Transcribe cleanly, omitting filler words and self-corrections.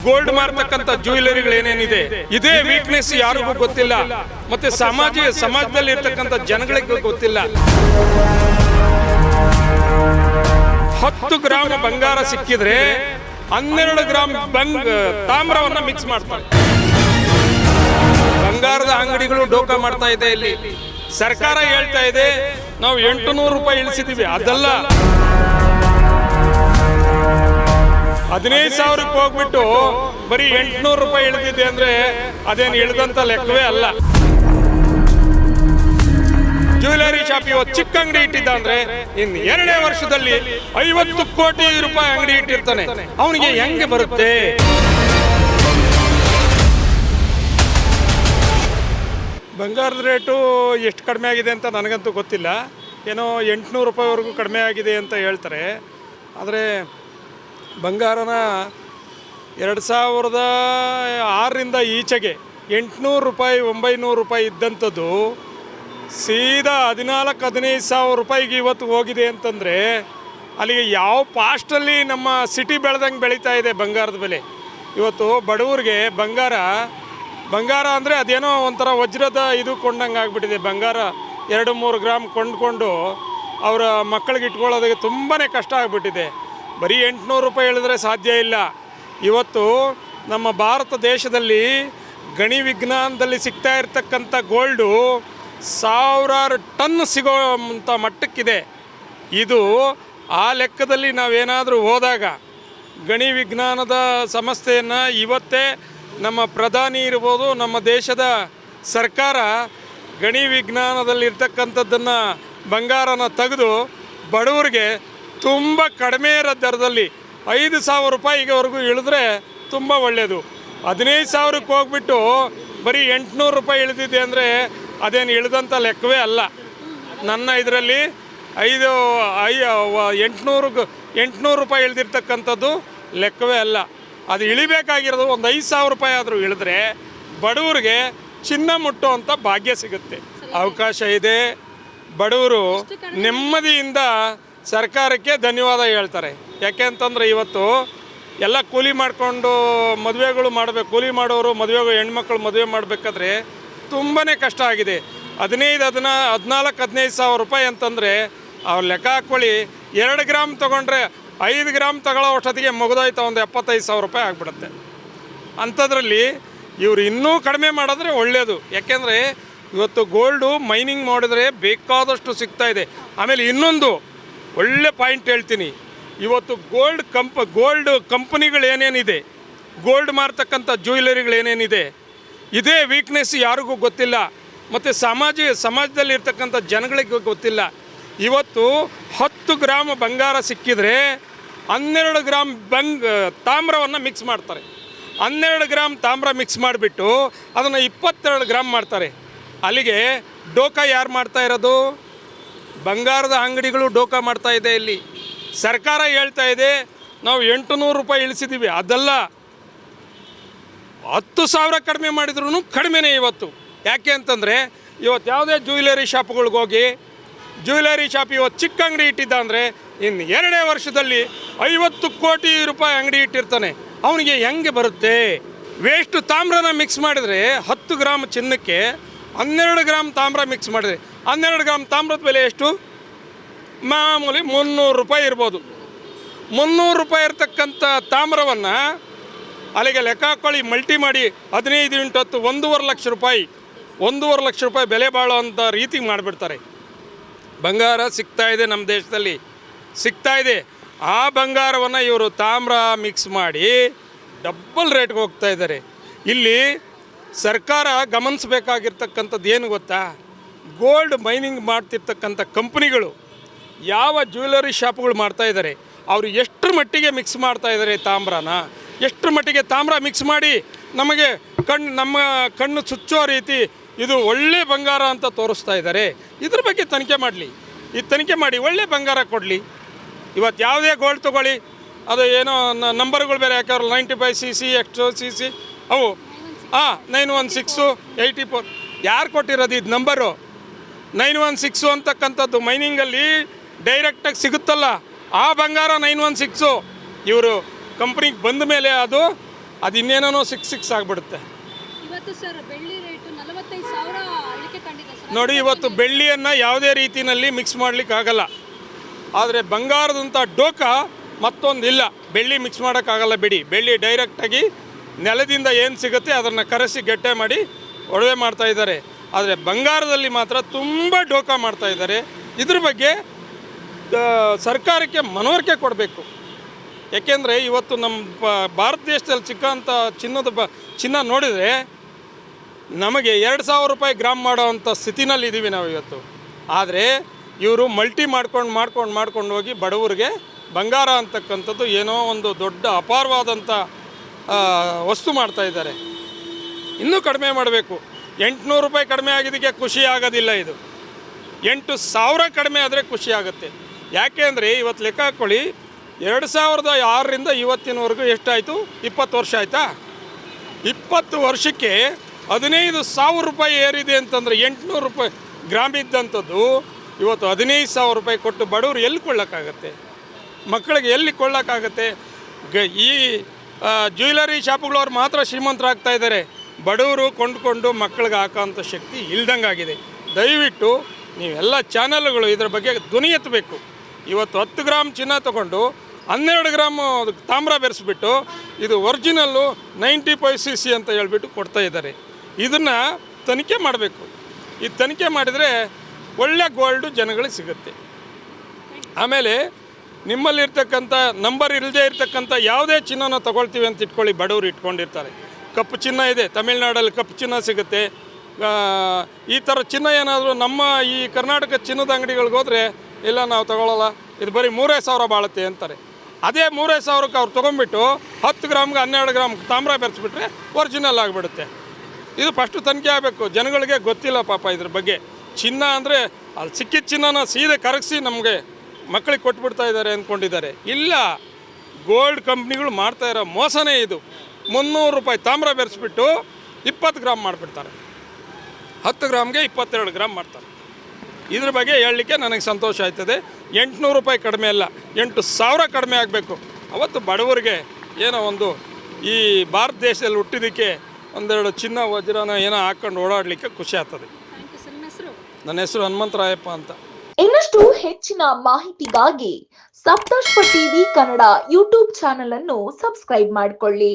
Gold ಮಾರ್ತಕ್ಕಂಥ ಜ್ಯುವೆಲರಿಗಳು ಏನೇನಿದೆ ಇದೇ weakness ಯಾರಿಗೂ ಗೊತ್ತಿಲ್ಲ, ಮತ್ತೆ ಸಮಾಜದಲ್ಲಿ ಇರ್ತಕ್ಕಂಥ ಜನಗಳಿಗೆ ಗೊತ್ತಿಲ್ಲ. 10 ಗ್ರಾಮ್ ಬಂಗಾರ ಸಿಕ್ಕಿದ್ರೆ 12 ಗ್ರಾಮ್ ತಾಮ್ರವನ್ನ ಮಿಕ್ಸ್ ಮಾಡ್ತಾರೆ. ಬಂಗಾರದ ಅಂಗಡಿಗಳು ಡೋಕಾ ಮಾಡ್ತಾ ಇದೆ. ಇಲ್ಲಿ ಸರ್ಕಾರ ಹೇಳ್ತಾ ಇದೆ ನಾವು 800 ರೂಪಾಯಿ ಇಳಿಸಿದೀವಿ, ಅದಲ್ಲ 15,000ಕ್ಕೆ ಹೋಗ್ಬಿಟ್ಟು ಬರೀ 800 ರೂಪಾಯಿ ಇಳಿದಿದೆ ಅಂದ್ರೆ ಅದೇನು ಇಳಿದಂತ ಲೆಕ್ಕವೇ ಅಲ್ಲ. ಜ್ಯುವೆಲರಿ ಶಾಪ್ ಇವತ್ತು ಚಿಕ್ಕ ಅಂಗಡಿ ಇಟ್ಟಿದ್ದ ಅಂದ್ರೆ ಇನ್ನು 2ನೇ ವರ್ಷದಲ್ಲಿ 50 ಕೋಟಿ ರೂಪಾಯಿ ಅಂಗಡಿ ಇಟ್ಟಿರ್ತಾನೆ. ಅವನಿಗೆ ಹೆಂಗೆ ಬರುತ್ತೆ? ಬಂಗಾರದ ರೇಟು ಎಷ್ಟು ಕಡಿಮೆ ಆಗಿದೆ ಅಂತ ನನಗಂತೂ ಗೊತ್ತಿಲ್ಲ. ಏನೋ 800 ರೂಪಾಯಿವರೆಗೂ ಕಡಿಮೆ ಆಗಿದೆ ಅಂತ ಹೇಳ್ತಾರೆ. ಆದರೆ ಬಂಗಾರನ 2006ರಿಂದ ಈಚೆಗೆ 800 ರೂಪಾಯಿ 900 ರೂಪಾಯಿ ಇದ್ದಂಥದ್ದು ಸೀದಾ 14-15 ಸಾವಿರ ರೂಪಾಯಿಗೆ ಇವತ್ತು ಹೋಗಿದೆ ಅಂತಂದರೆ ಅಲ್ಲಿಗೆ ಯಾವ ಪಾಸ್ಟಲ್ಲಿ ನಮ್ಮ ಸಿಟಿ ಬೆಳೆದಂಗೆ ಬೆಳೀತಾ ಇದೆ ಬಂಗಾರದ ಬೆಲೆ. ಇವತ್ತು ಬಡವರಿಗೆ ಬಂಗಾರ ಅಂದರೆ ಅದೇನೋ ಒಂಥರ ವಜ್ರದ ಇದು ಕೊಂಡಂಗೆ ಆಗಿಬಿಟ್ಟಿದೆ. ಬಂಗಾರ 2-3 ಗ್ರಾಮ್ ಕೊಂಡ್ಕೊಂಡು ಅವರ ಮಕ್ಕಳಿಗೆ ಇಟ್ಕೊಳ್ಳೋದಕ್ಕೆ ತುಂಬಾ ಕಷ್ಟ ಆಗಿಬಿಟ್ಟಿದೆ. ಬರೀ 800 ರೂಪಾಯಿ ಹೇಳಿದ್ರೆ ಸಾಧ್ಯ ಇಲ್ಲ. ಇವತ್ತು ನಮ್ಮ ಭಾರತ ದೇಶದಲ್ಲಿ ಗಣಿ ವಿಜ್ಞಾನದಲ್ಲಿ ಸಿಗ್ತಾ ಇರ್ತಕ್ಕಂಥ ಗೋಲ್ಡು 1000 ಟನ್ ಸಿಗೋಂಥ ಮಟ್ಟಕ್ಕಿದೆ. ಇದು ಆ ಲೆಕ್ಕದಲ್ಲಿ ನಾವೇನಾದರೂ ಹೋದಾಗ ಗಣಿ ವಿಜ್ಞಾನದ ಸಂಸ್ಥೆಯನ್ನು ಇವತ್ತೇ ನಮ್ಮ ಪ್ರಧಾನಿ ಇರ್ಬೋದು, ನಮ್ಮ ದೇಶದ ಸರ್ಕಾರ ಗಣಿ ವಿಜ್ಞಾನದಲ್ಲಿರ್ತಕ್ಕಂಥದ್ದನ್ನು ಬಂಗಾರನ ತೆಗೆದು ಬಡವರಿಗೆ ತುಂಬ ಕಡಿಮೆ ದರದಲ್ಲಿ 5,000 ರೂಪಾಯಿವರೆಗೂ ಇಳಿದ್ರೆ ತುಂಬ ಒಳ್ಳೆಯದು. 15,000ಕ್ಕೆ ಹೋಗ್ಬಿಟ್ಟು ಬರೀ 800 ರೂಪಾಯಿ ಇಳಿದಿದೆ ಅಂದರೆ ಅದೇನು ಇಳಿದಂಥ ಲೆಕ್ಕವೇ ಅಲ್ಲ. ನನ್ನ ಇದರಲ್ಲಿ 800 ರೂಪಾಯಿ ಇಳಿದಿರ್ತಕ್ಕಂಥದ್ದು ಲೆಕ್ಕವೇ ಅಲ್ಲ. ಅದು ಇಳಿಬೇಕಾಗಿರೋದು ಒಂದು 5,000 ರೂಪಾಯಿ ಆದರೂ ಇಳಿದ್ರೆ ಬಡವರಿಗೆ ಚಿನ್ನ ಮುಟ್ಟುವಂಥ ಭಾಗ್ಯ ಸಿಗುತ್ತೆ, ಅವಕಾಶ ಇದೆ. ಬಡವರು ನೆಮ್ಮದಿಯಿಂದ ಸರ್ಕಾರಕ್ಕೆ ಧನ್ಯವಾದ ಹೇಳ್ತಾರೆ. ಯಾಕೆ ಅಂತಂದರೆ ಇವತ್ತು ಎಲ್ಲ ಕೂಲಿ ಮಾಡಿಕೊಂಡು ಮದುವೆಗಳು ಮಾಡಬೇಕು. ಕೂಲಿ ಮಾಡೋರು ಹೆಣ್ಮಕ್ಳು ಮದುವೆ ಮಾಡಬೇಕಾದ್ರೆ ತುಂಬಾ ಕಷ್ಟ ಆಗಿದೆ. 14-15 ಸಾವಿರ ರೂಪಾಯಿ ಅಂತಂದರೆ ಅವ್ರು ಲೆಕ್ಕ ಹಾಕ್ಕೊಳ್ಳಿ. 2 ಗ್ರಾಮ್ ತೊಗೊಂಡ್ರೆ 5 ಗ್ರಾಮ್ ತಗೊಳ್ಳೋ ಅಷ್ಟೊತ್ತಿಗೆ ಮುಗಿದೋಯ್ತು, ಒಂದು 75,000 ರೂಪಾಯಿ ಆಗಿಬಿಡುತ್ತೆ. ಅಂಥದ್ರಲ್ಲಿ ಇವರು ಇನ್ನೂ ಕಡಿಮೆ ಮಾಡಿದ್ರೆ ಒಳ್ಳೆಯದು. ಯಾಕೆಂದರೆ ಇವತ್ತು ಗೋಲ್ಡು ಮೈನಿಂಗ್ ಮಾಡಿದ್ರೆ ಬೇಕಾದಷ್ಟು ಸಿಗ್ತಾಯಿದೆ. ಆಮೇಲೆ ಇನ್ನೊಂದು ಒಳ್ಳೆ ಪಾಯಿಂಟ್ ಹೇಳ್ತೀನಿ. ಇವತ್ತು ಗೋಲ್ಡ್ ಕಂಪನಿಗಳು ಏನೇನಿದೆ, ಗೋಲ್ಡ್ ಮಾರ್ತಕ್ಕಂಥ ಜ್ಯುವೆಲರಿಗಳೇನೇನಿದೆ ಇದೇ ವೀಕ್ನೆಸ್ ಯಾರಿಗೂ ಗೊತ್ತಿಲ್ಲ, ಮತ್ತು ಸಮಾಜದಲ್ಲಿ ಇರ್ತಕ್ಕಂಥ ಜನಗಳಿಗೆ ಗೊತ್ತಿಲ್ಲ. ಇವತ್ತು 10 ಗ್ರಾಮ್ ಬಂಗಾರ ಸಿಕ್ಕಿದ್ರೆ 12 ಗ್ರಾಮ್ ತಾಮ್ರವನ್ನು ಮಿಕ್ಸ್ ಮಾಡ್ತಾರೆ. 12 ಗ್ರಾಮ್ ತಾಮ್ರ ಮಿಕ್ಸ್ ಮಾಡಿಬಿಟ್ಟು ಅದನ್ನು 22 ಗ್ರಾಮ್ ಮಾಡ್ತಾರೆ. ಅಲ್ಲಿಗೆ ಡೋಕಾ ಯಾರು ಮಾಡ್ತಾ ಇರೋದು? ಬಂಗಾರದ ಅಂಗಡಿಗಳು ಡೋಕಾ ಮಾಡ್ತಾ ಇದೆ. ಇಲ್ಲಿ ಸರ್ಕಾರ ಹೇಳ್ತಾ ಇದೆ ನಾವು 800 ರೂಪಾಯಿ ಇಳಿಸಿದ್ದೀವಿ, ಅದಲ್ಲ 10,000 ಕಡಿಮೆ ಮಾಡಿದ್ರೂ ಕಡಿಮೆನೇ ಇವತ್ತು. ಯಾಕೆ ಅಂತಂದರೆ ಇವತ್ತು ಯಾವುದೇ ಜ್ಯುವೆಲರಿ ಶಾಪ್ಗಳಿಗೆ ಹೋಗಿ ಜ್ಯುವೆಲರಿ ಶಾಪ್ ಇವತ್ತು ಚಿಕ್ಕ ಅಂಗಡಿ ಇಟ್ಟಿದ್ದ ಅಂದರೆ ಇನ್ನು 2ನೇ ವರ್ಷದಲ್ಲಿ 50 ಕೋಟಿ ರೂಪಾಯಿ ಅಂಗಡಿ ಇಟ್ಟಿರ್ತಾನೆ. ಅವನಿಗೆ ಹೆಂಗೆ ಬರುತ್ತೆ? ವೇಸ್ಟ್ ತಾಮ್ರನ ಮಿಕ್ಸ್ ಮಾಡಿದರೆ 10 ಗ್ರಾಮ್ ಚಿನ್ನಕ್ಕೆ 12 ಗ್ರಾಮ್ ತಾಮ್ರ ಮಿಕ್ಸ್ ಮಾಡಿದರೆ 12 ಗ್ರಾಮ್ ತಾಮ್ರದ ಬೆಲೆ ಎಷ್ಟು? ಮಾಮೂಲಿ 300 ರೂಪಾಯಿ ಇರ್ಬೋದು. 300 ರೂಪಾಯಿ ಇರ್ತಕ್ಕಂಥ ತಾಮ್ರವನ್ನು ಅಲ್ಲಿಗೆ ಲೆಕ್ಕ ಹಾಕ್ಕೊಳ್ಳಿ, ಮಲ್ಟಿ ಮಾಡಿ 15 × 10 1,50,000 ರೂಪಾಯಿ 1,50,000 ರೂಪಾಯಿ ಬೆಲೆ ಬಾಳುವಂಥ ರೀತಿಗೆ ಮಾಡಿಬಿಡ್ತಾರೆ. ಬಂಗಾರ ಸಿಗ್ತಾಯಿದೆ, ನಮ್ಮ ದೇಶದಲ್ಲಿ ಸಿಗ್ತಾಯಿದೆ. ಆ ಬಂಗಾರವನ್ನು ಇವರು ತಾಮ್ರ ಮಿಕ್ಸ್ ಮಾಡಿ ಡಬ್ಬಲ್ ರೇಟ್ಗೆ ಹೋಗ್ತಾ ಇದ್ದಾರೆ. ಇಲ್ಲಿ ಸರ್ಕಾರ ಗಮನಿಸಬೇಕಾಗಿರ್ತಕ್ಕಂಥದ್ದು ಏನು ಗೊತ್ತಾ? ಗೋಲ್ಡ್ ಮೈನಿಂಗ್ ಮಾಡ್ತಿರ್ತಕ್ಕಂಥ ಕಂಪ್ನಿಗಳು ಯಾವ ಜ್ಯುವೆಲರಿ ಶಾಪ್ಗಳು ಮಾಡ್ತಾಯಿದ್ದಾರೆ, ಅವರು ಎಷ್ಟರ ಮಟ್ಟಿಗೆ ಮಿಕ್ಸ್ ಮಾಡ್ತಾಯಿದ್ದಾರೆ ತಾಮ್ರನ, ಎಷ್ಟರ ಮಟ್ಟಿಗೆ ತಾಮ್ರ ಮಿಕ್ಸ್ ಮಾಡಿ ನಮಗೆ ನಮ್ಮ ಕಣ್ಣು ಚುಚ್ಚೋ ರೀತಿ ಇದು ಒಳ್ಳೆ ಬಂಗಾರ ಅಂತ ತೋರಿಸ್ತಾ ಇದ್ದಾರೆ. ಇದ್ರ ಬಗ್ಗೆ ತನಿಖೆ ಮಾಡಿ ಒಳ್ಳೆ ಬಂಗಾರ ಕೊಡಲಿ. ಇವತ್ತು ಯಾವುದೇ ಗೋಲ್ಡ್ ತೊಗೊಳ್ಳಿ, ಅದು ಏನೋ ನಂಬರ್ಗಳು ಬೇರೆ ಹಾಕೋರು 95cc XCC ಅವು 916 84 ಯಾರು ಕೊಟ್ಟಿರೋದು ಇದು ನಂಬರು? 916 ಅಂತಕ್ಕಂಥದ್ದು ಮೈನಿಂಗಲ್ಲಿ ಡೈರೆಕ್ಟಾಗಿ ಸಿಗುತ್ತಲ್ಲ, ಆ ಬಂಗಾರ 916 ಇವರು ಕಂಪ್ನಿಗೆ ಬಂದ ಮೇಲೆ ಅದು ಅದು ಇನ್ನೇನೋ ಸಿಕ್ಸ್ ಆಗಿಬಿಡುತ್ತೆ. ಇವತ್ತು ಸರ್ ಬೆಳ್ಳಿ ರೇಟು 45,000 ಇಳಿಕೆ ಕಂಡಿದೆ ಸರ್. ನೋಡಿ, ಇವತ್ತು ಬೆಳ್ಳಿಯನ್ನು ಯಾವುದೇ ರೀತಿಯಲ್ಲಿ ಮಿಕ್ಸ್ ಮಾಡಲಿಕ್ಕಾಗಲ್ಲ. ಆದರೆ ಬಂಗಾರದಂಥ ಡೋಕ ಮತ್ತೊಂದಿಲ್ಲ. ಬೆಳ್ಳಿ ಮಿಕ್ಸ್ ಮಾಡೋಕ್ಕಾಗಲ್ಲ ಬಿಡಿ. ಬೆಳ್ಳಿ ಡೈರೆಕ್ಟಾಗಿ ನೆಲದಿಂದ ಏನು ಸಿಗುತ್ತೆ ಅದನ್ನು ಕರೆಸಿ ಗಟ್ಟೆ ಮಾಡಿ ಒಡವೆ ಮಾಡ್ತಾಯಿದ್ದಾರೆ. ಆದರೆ ಬಂಗಾರದಲ್ಲಿ ಮಾತ್ರ ತುಂಬ ಡೋಕ ಮಾಡ್ತಾಯಿದ್ದಾರೆ. ಇದ್ರ ಬಗ್ಗೆ ಸರ್ಕಾರಕ್ಕೆ ಮನವರಿಕೆ ಕೊಡಬೇಕು. ಯಾಕೆಂದರೆ ಇವತ್ತು ನಮ್ಮ ಭಾರತ ದೇಶದಲ್ಲಿ ಸಿಕ್ಕಂಥ ಚಿನ್ನ ನೋಡಿದರೆ ನಮಗೆ 2,000 ರೂಪಾಯಿ ಗ್ರಾಮ್ ಮಾಡೋವಂಥ ಸ್ಥಿತಿನಲ್ಲಿ ಇದ್ದೀವಿ ನಾವು ಇವತ್ತು. ಆದರೆ ಇವರು ಮಲ್ಟಿ ಮಾಡ್ಕೊಂಡು ಹೋಗಿ ಬಡವರಿಗೆ ಬಂಗಾರ ಅಂತಕ್ಕಂಥದ್ದು ಏನೋ ಒಂದು ದೊಡ್ಡ ಅಪಾರವಾದಂಥ ವಸ್ತು ಮಾಡ್ತಾಯಿದ್ದಾರೆ. ಇನ್ನೂ ಕಡಿಮೆ ಮಾಡಬೇಕು. 800 ರೂಪಾಯಿ ಕಡಿಮೆ ಆಗಿದ್ದಕ್ಕೆ ಖುಷಿ ಆಗೋದಿಲ್ಲ. ಇದು 8,000 ಕಡಿಮೆ ಆದರೆ ಖುಷಿ ಆಗುತ್ತೆ. ಯಾಕೆ ಅಂದರೆ ಇವತ್ತು ಲೆಕ್ಕ ಹಾಕ್ಕೊಳ್ಳಿ, 2006ರಿಂದ ಇವತ್ತಿನವರೆಗೂ ಎಷ್ಟಾಯಿತು? 20 ವರ್ಷ ಆಯಿತಾ? 20 ವರ್ಷಕ್ಕೆ 15,000 ರೂಪಾಯಿ ಏರಿದೆ ಅಂತಂದರೆ 800 ರೂಪಾಯಿ ಗ್ರಾಮ್ ಇದ್ದಂಥದ್ದು ಇವತ್ತು 15,000 ರೂಪಾಯಿ ಕೊಟ್ಟು ಬಡವರು ಎಲ್ಲಿ ಕೊಳ್ಳೋಕ್ಕಾಗತ್ತೆ? ಮಕ್ಕಳಿಗೆ ಎಲ್ಲಿ ಕೊಳ್ಳೋಕ್ಕಾಗತ್ತೆ? ಈ ಜ್ಯುವೆಲರಿ ಶಾಪ್ಗಳವ್ರು ಮಾತ್ರ ಶ್ರೀಮಂತರಾಗ್ತಾ ಇದ್ದಾರೆ. ಬಡವರು ಕೊಂಡುಕೊಂಡು ಮಕ್ಕಳಿಗೆ ಹಾಕೋಂಥ ಶಕ್ತಿ ಇಲ್ದಂಗಾಗಿದೆ. ದಯವಿಟ್ಟು ನೀವೆಲ್ಲ ಚಾನಲ್ಗಳು ಇದರ ಬಗ್ಗೆ ಧ್ವನಿ ಎತ್ತಬೇಕು. ಇವತ್ತು 10 ಗ್ರಾಮ್ ಚಿನ್ನ ತೊಗೊಂಡು 12 ಗ್ರಾಮ್ ತಾಮ್ರ ಬೆರೆಸ್ಬಿಟ್ಟು ಇದು ಒರಿಜಿನಲ್ಲು 95cc ಅಂತ ಹೇಳ್ಬಿಟ್ಟು ಕೊಡ್ತಾ ಇದ್ದಾರೆ. ಇದನ್ನು ತನಿಖೆ ಮಾಡಬೇಕು. ಈ ತನಿಖೆ ಮಾಡಿದರೆ ಒಳ್ಳೆ ಗೋಲ್ಡು ಜನಗಳಿಗೆ ಸಿಗುತ್ತೆ. ಆಮೇಲೆ ನಿಮ್ಮಲ್ಲಿರ್ತಕ್ಕಂಥ ನಂಬರ್ ಇಲ್ಲದೆ ಇರ್ತಕ್ಕಂಥ ಯಾವುದೇ ಚಿನ್ನನ ತೊಗೊಳ್ತೀವಿ ಅಂತ ಇಟ್ಕೊಳ್ಳಿ, ಬಡವರು ಇಟ್ಕೊಂಡಿರ್ತಾರೆ. ಕಪ್ಪು ಚಿನ್ನ ಇದೆ, ತಮಿಳ್ನಾಡಲ್ಲಿ ಕಪ್ಪು ಚಿನ್ನ ಸಿಗುತ್ತೆ. ಈ ಥರ ಚಿನ್ನ ಏನಾದರೂ ನಮ್ಮ ಈ ಕರ್ನಾಟಕ ಚಿನ್ನದ ಅಂಗಡಿಗಳಿಗೆ ಹೋದರೆ ಇಲ್ಲ ನಾವು ತೊಗೊಳ್ಳಲ್ಲ, ಇದು ಬರೀ 3,000 ಬಾಳುತ್ತೆ ಅಂತಾರೆ. ಅದೇ 3,000ಕ್ಕೆ ಅವ್ರು ತೊಗೊಂಡ್ಬಿಟ್ಟು 10 ಗ್ರಾಮ್ಗೆ 12 ಗ್ರಾಮ್ ತಾಮ್ರ ಬೆರೆಸ್ಬಿಟ್ರೆ ಒರಿಜಿನಲ್ ಆಗಿಬಿಡುತ್ತೆ. ಇದು ಫಸ್ಟು ತನಿಖೆ ಆಗಬೇಕು. ಜನಗಳಿಗೆ ಗೊತ್ತಿಲ್ಲ ಪಾಪ ಇದ್ರ ಬಗ್ಗೆ. ಚಿನ್ನ ಅಂದರೆ ಅಲ್ಲಿ ಸಿಕ್ಕಿದ ಚಿನ್ನನ ಸೀದೆ ಕರಗಿಸಿ ನಮಗೆ ಮಕ್ಕಳಿಗೆ ಕೊಟ್ಬಿಡ್ತಾ ಇದ್ದಾರೆ ಅಂದ್ಕೊಂಡಿದ್ದಾರೆ. ಇಲ್ಲ, ಗೋಲ್ಡ್ ಕಂಪ್ನಿಗಳು ಮಾಡ್ತಾ ಇರೋ ಮೋಸನೇ ಇದು. 300 ರೂಪಾಯಿ ತಾಮ್ರ ಬೆರೆಸ್ಬಿಟ್ಟು 20 ಗ್ರಾಮ್ ಮಾಡಿಬಿಡ್ತಾರೆ. 10 ಗ್ರಾಮ್ಗೆ 22 ಗ್ರಾಮ್ ಮಾಡ್ತಾರೆ. ಇದ್ರ ಬಗ್ಗೆ ಹೇಳಲಿಕ್ಕೆ ನನಗೆ ಸಂತೋಷ ಆಯ್ತದೆ. 800 ರೂಪಾಯಿ ಕಡಿಮೆ ಅಲ್ಲ, 8,000 ಕಡಿಮೆ ಆಗಬೇಕು. ಅವತ್ತು ಬಡವರಿಗೆ ಏನೋ ಒಂದು ಈ ಭಾರತ ದೇಶದಲ್ಲಿ ಹುಟ್ಟಿದ್ದಕ್ಕೆ ಒಂದೆರಡು ಚಿನ್ನ ವಜ್ರನ ಏನೋ ಹಾಕ್ಕೊಂಡು ಓಡಾಡಲಿಕ್ಕೆ ಖುಷಿ ಆಗ್ತದೆ. ನನ್ನ ಹೆಸರು ಹನುಮಂತರಾಯಪ್ಪ ಅಂತ. ಇನ್ನಷ್ಟು ಹೆಚ್ಚಿನ ಮಾಹಿತಿಗಾಗಿ ಸಪ್ತರ್ಷಿ ಟಿವಿ ಕನ್ನಡ ಯೂಟ್ಯೂಬ್ ಚಾನೆಲ್ ಅನ್ನು ಸಬ್ಸ್ಕ್ರೈಬ್ ಮಾಡಿಕೊಳ್ಳಿ.